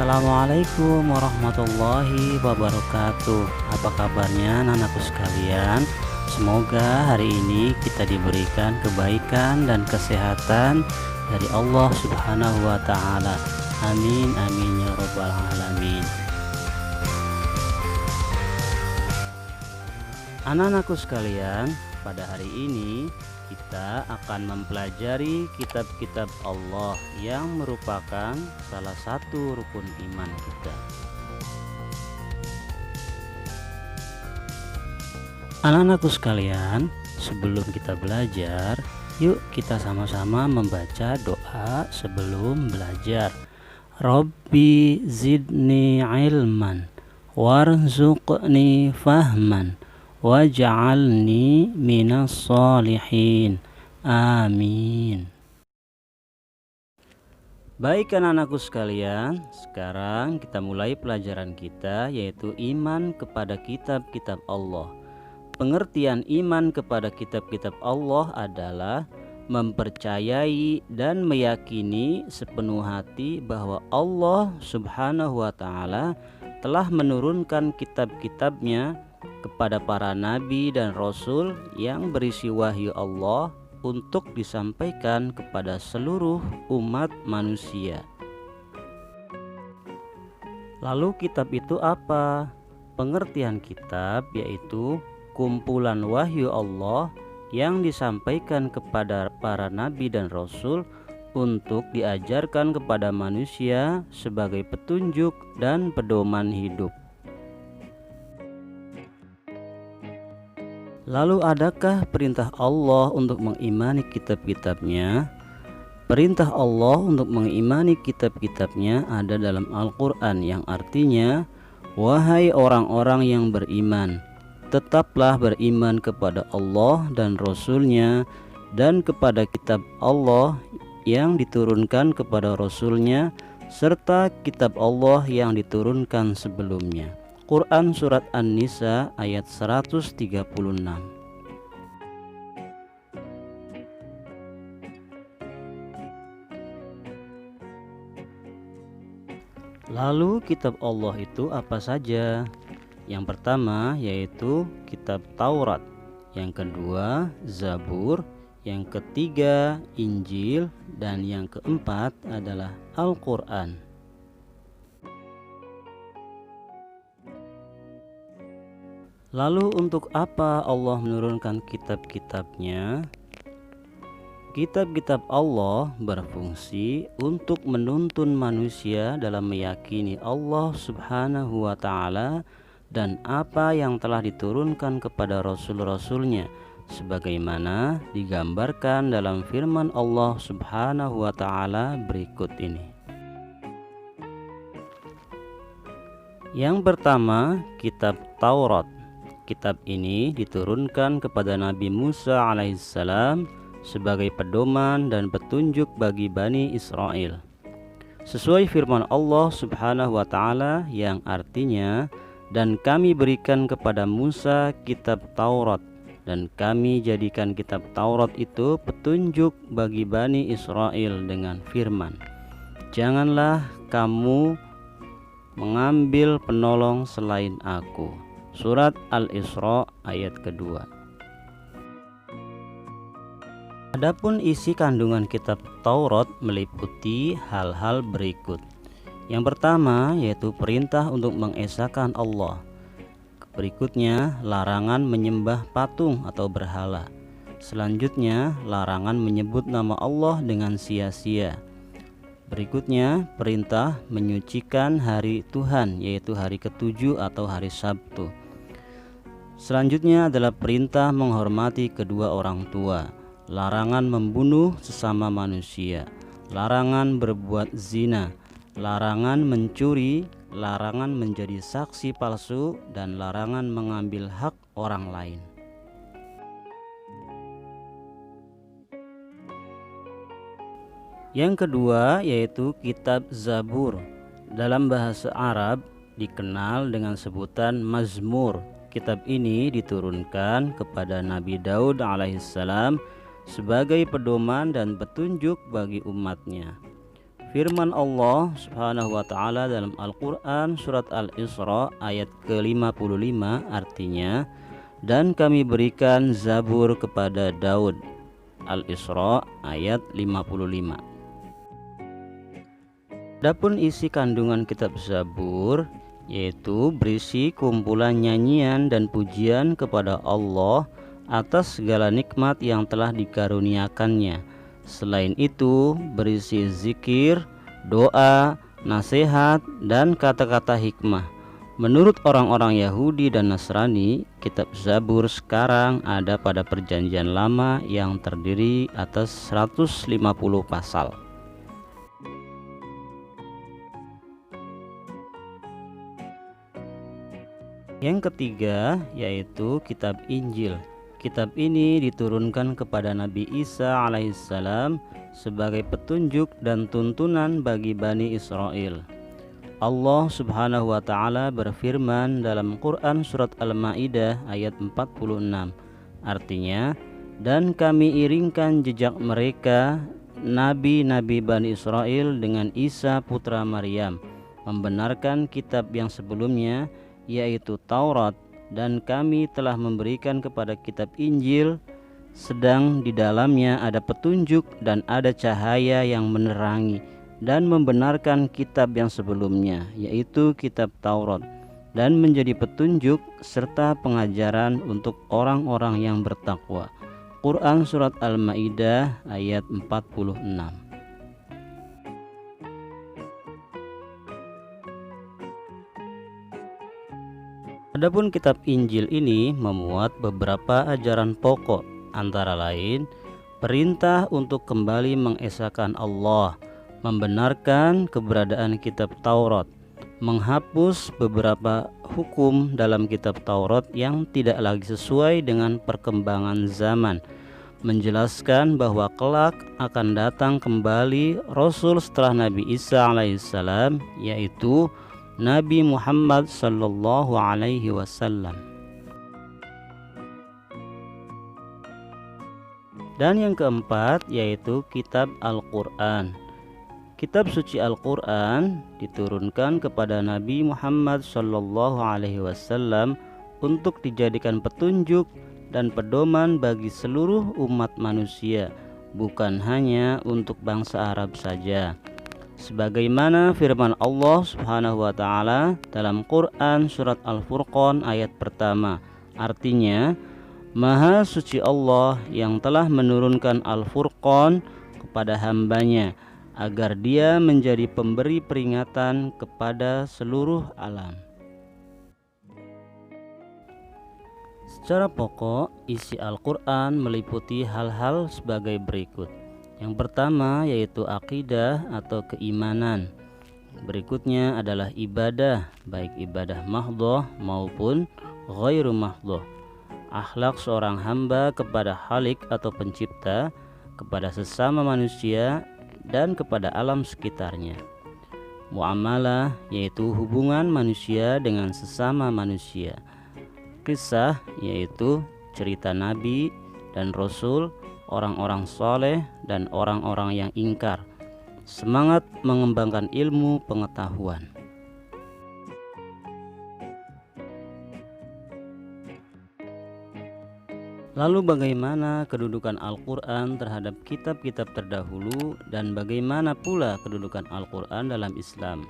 Assalamualaikum warahmatullahi wabarakatuh. Apa kabarnya anak-anakku sekalian? Semoga hari ini kita diberikan kebaikan dan kesehatan dari Allah Subhanahu wa Ta'ala. Amin amin ya rabbal alamin. Anak-anakku sekalian, pada hari ini kita akan mempelajari kitab-kitab Allah yang merupakan salah satu rukun iman kita. Anak-anakku sekalian, sebelum kita belajar, yuk kita sama-sama membaca doa sebelum belajar. Rabbi zidni ilman warzuqni fahman waj'alni minas sholihin. Amin. Baik anak-anakku sekalian, sekarang kita mulai pelajaran kita, yaitu iman kepada kitab-kitab Allah. Pengertian iman kepada kitab-kitab Allah adalah mempercayai dan meyakini sepenuh hati bahwa Allah Subhanahu wa Ta'ala telah menurunkan kitab-kitabnya kepada para nabi dan rasul yang berisi wahyu Allah untuk disampaikan kepada seluruh umat manusia. Lalu kitab itu apa? Pengertian kitab yaitu kumpulan wahyu Allah yang disampaikan kepada para nabi dan rasul untuk diajarkan kepada manusia sebagai petunjuk dan pedoman hidup. Lalu adakah perintah Allah untuk mengimani kitab-kitabnya? Perintah Allah untuk mengimani kitab-kitabnya ada dalam Al-Quran, yang artinya, wahai orang-orang yang beriman, tetaplah beriman kepada Allah dan Rasul-Nya dan kepada kitab Allah yang diturunkan kepada Rasul-Nya serta kitab Allah yang diturunkan sebelumnya. Quran Surat An-Nisa ayat 136. Lalu kitab Allah itu apa saja? Yang pertama yaitu kitab Taurat, yang kedua Zabur, yang ketiga Injil, dan yang keempat adalah Al-Quran. Lalu untuk apa Allah menurunkan kitab-kitabnya? Kitab-kitab Allah berfungsi untuk menuntun manusia dalam meyakini Allah Subhanahu wa Ta'ala dan apa yang telah diturunkan kepada Rasul-Rasulnya, sebagaimana digambarkan dalam firman Allah Subhanahu wa Ta'ala berikut ini. Yang pertama, kitab Taurat. Kitab ini diturunkan kepada Nabi Musa alaihissalam sebagai pedoman dan petunjuk bagi Bani Israel. Sesuai firman Allah Subhanahu wa Ta'ala yang artinya, dan kami berikan kepada Musa kitab Taurat, dan kami jadikan kitab Taurat itu petunjuk bagi Bani Israel dengan firman, janganlah kamu mengambil penolong selain aku. Surat Al-Isra ayat kedua. Adapun isi kandungan kitab Taurat meliputi hal-hal berikut. Yang pertama yaitu perintah untuk mengesahkan Allah. Berikutnya larangan menyembah patung atau berhala. Selanjutnya larangan menyebut nama Allah dengan sia-sia. Berikutnya perintah menyucikan hari Tuhan, yaitu hari ketujuh atau hari Sabtu. Selanjutnya adalah perintah menghormati kedua orang tua, larangan membunuh sesama manusia, larangan berbuat zina, larangan mencuri, larangan menjadi saksi palsu, dan larangan mengambil hak orang lain. Yang kedua yaitu kitab Zabur. Dalam bahasa Arab dikenal dengan sebutan Mazmur. Kitab ini diturunkan kepada Nabi Daud alaihissalam sebagai pedoman dan petunjuk bagi umatnya. Firman Allah Subhanahu wa taala dalam Al-Qur'an surat Al-Isra ayat ke-55 artinya, dan kami berikan Zabur kepada Daud. Al-Isra ayat 55. Adapun isi kandungan kitab Zabur yaitu berisi kumpulan nyanyian dan pujian kepada Allah atas segala nikmat yang telah dikaruniakannya. Selain itu berisi zikir, doa, nasihat, dan kata-kata hikmah. Menurut orang-orang Yahudi dan Nasrani, kitab Zabur sekarang ada pada Perjanjian Lama yang terdiri atas 150 pasal. Yang ketiga yaitu kitab Injil. Kitab ini diturunkan kepada Nabi Isa alaihissalam sebagai petunjuk dan tuntunan bagi Bani Israel. Allah Subhanahu wa taala berfirman dalam Quran surat Al-Maidah ayat 46. Artinya, dan kami iringkan jejak mereka nabi-nabi Bani Israel dengan Isa putra Maryam, membenarkan kitab yang sebelumnya yaitu Taurat, dan kami telah memberikan kepada kitab Injil, sedang di dalamnya ada petunjuk dan ada cahaya yang menerangi dan membenarkan kitab yang sebelumnya, yaitu kitab Taurat, dan menjadi petunjuk serta pengajaran untuk orang-orang yang bertakwa. Quran surat Al-Maidah ayat 46. Adapun kitab Injil ini memuat beberapa ajaran pokok, antara lain perintah untuk kembali mengesahkan Allah, membenarkan keberadaan kitab Taurat, menghapus beberapa hukum dalam kitab Taurat yang tidak lagi sesuai dengan perkembangan zaman, menjelaskan bahwa kelak akan datang kembali Rasul setelah Nabi Isa alaihissalam, yaitu Nabi Muhammad sallallahu alaihi wasallam. Dan yang keempat yaitu kitab Al-Qur'an. Kitab suci Al-Qur'an diturunkan kepada Nabi Muhammad sallallahu alaihi wasallam untuk dijadikan petunjuk dan pedoman bagi seluruh umat manusia, bukan hanya untuk bangsa Arab saja. Sebagaimana firman Allah Subhanahu wa taala dalam Quran surat Al-Furqan ayat pertama, artinya Maha suci Allah yang telah menurunkan Al-Furqan kepada hambanya agar dia menjadi pemberi peringatan kepada seluruh alam. Secara pokok, isi Al-Quran meliputi hal-hal sebagai berikut. Yang pertama yaitu akidah atau keimanan. Berikutnya adalah ibadah, baik ibadah mahdhah maupun ghairu mahdhah. Akhlak seorang hamba kepada Khalik atau pencipta, kepada sesama manusia, dan kepada alam sekitarnya. Muamalah yaitu hubungan manusia dengan sesama manusia. Kisah yaitu cerita nabi dan rasul, orang-orang soleh dan orang-orang yang ingkar. Semangat mengembangkan ilmu pengetahuan. Lalu bagaimana kedudukan Al-Quran terhadap kitab-kitab terdahulu, dan bagaimana pula kedudukan Al-Quran dalam Islam?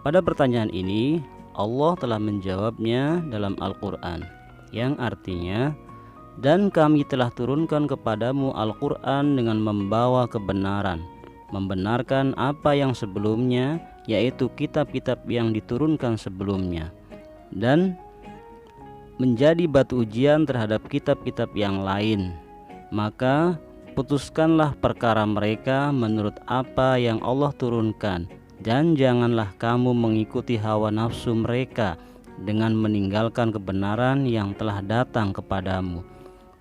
Pada pertanyaan ini Allah telah menjawabnya dalam Al-Quran, yang artinya, dan kami telah turunkan kepadamu Al-Quran dengan membawa kebenaran, membenarkan apa yang sebelumnya, yaitu kitab-kitab yang diturunkan sebelumnya, dan menjadi batu ujian terhadap kitab-kitab yang lain. Maka putuskanlah perkara mereka menurut apa yang Allah turunkan, dan janganlah kamu mengikuti hawa nafsu mereka dengan meninggalkan kebenaran yang telah datang kepadamu.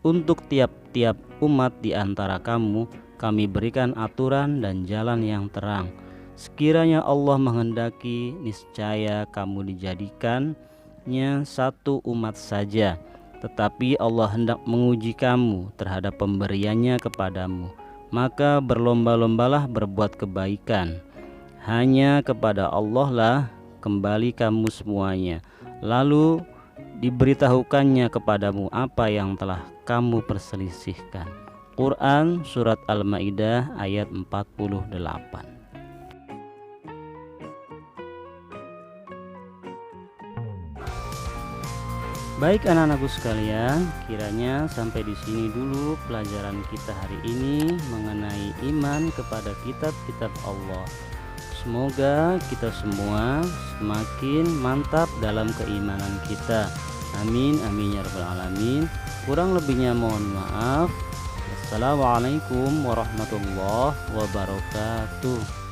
Untuk tiap-tiap umat di antara kamu, kami berikan aturan dan jalan yang terang. Sekiranya Allah menghendaki, niscaya kamu dijadikannya satu umat saja. Tetapi Allah hendak menguji kamu terhadap pemberiannya kepadamu. maka berlomba-lombalah berbuat kebaikan. Hanya kepada Allah lah kembali kamu semuanya. Lalu diberitahukannya kepadamu apa yang telah kamu perselisihkan. Quran Surat Al-Ma'idah ayat 48. Baik anak-anakku sekalian, kiranya sampai di sini dulu pelajaran kita hari ini mengenai iman kepada kitab-kitab Allah. Semoga kita semua semakin mantap dalam keimanan kita. Amin amin ya rabbal alamin. Kurang lebihnya mohon maaf. Assalamualaikum warahmatullahi wabarakatuh.